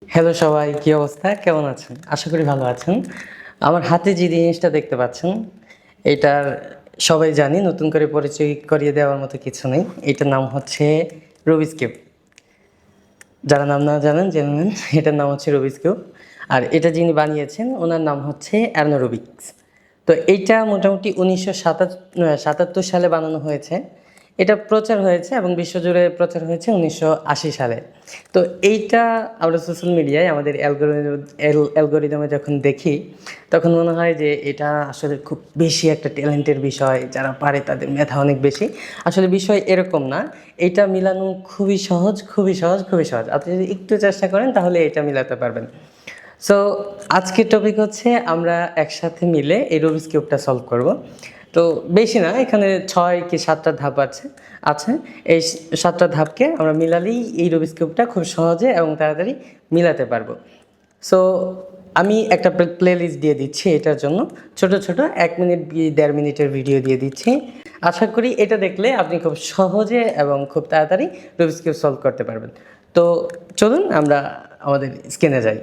Hello সবাই, কি অবস্থা? কেমন আছেন? আশা করি ভালো আছেন। আমার হাতে যে জিনিসটা দেখতে পাচ্ছেন, এটার সবাই জানি, নতুন করে পরিচয় করিয়ে দেওয়ার মতো কিছু নেই। এটার নাম হচ্ছে রুবিকস কিউব। যারা নাম না জানেন জেনে নেন, এটার নাম হচ্ছে রুবিকস কিউব। আর এটা যিনি বানিয়েছেন ওনার নাম হচ্ছে অ্যারনো রুবিকস। তো এইটা মোটামুটি 1977 সালে বানানো হয়েছে। এটা প্রচার হয়েছে এবং বিশ্বজুড়ে প্রচার হয়েছে 1980 সালে। তো এইটা আমরা সোশ্যাল মিডিয়ায় আমাদের অ্যালগোরিদমে যখন দেখি, তখন মনে হয় যে এটা আসলে খুব বেশি একটা ট্যালেন্টের বিষয়, যারা পারে তাদের মেধা অনেক বেশি। আসলে বিষয় এরকম না, এটা মিলানো খুবই সহজ, খুবই সহজ, খুবই সহজ। আপনি যদি একটু চেষ্টা করেন তাহলে এটা মিলাতে পারবেন। সো আজকের টপিক হচ্ছে আমরা একসাথে মিলে এই রুবিকস কিউবটা সলভ করব। তো বেশি না, এখানে 6 কি 7টা ধাপ আছে। এই 7টা ধাপকে আমরা মিলালেই এই রুবিকস কিউবটা খুব সহজে এবং তাড়াতাড়ি মিলাতে পারবো। সো আমি একটা প্লে লিস্ট দিয়ে দিচ্ছি এটার জন্য। ছোট ছোট 1 মিনিট কি 1.5 মিনিটের ভিডিও দিয়ে দিচ্ছি। আশা করি এটা দেখলে আপনি খুব সহজে এবং খুব তাড়াতাড়ি রুবিকস কিউব সলভ করতে পারবেন। তো চলুন আমরা আমাদের স্ক্রিনে যাই।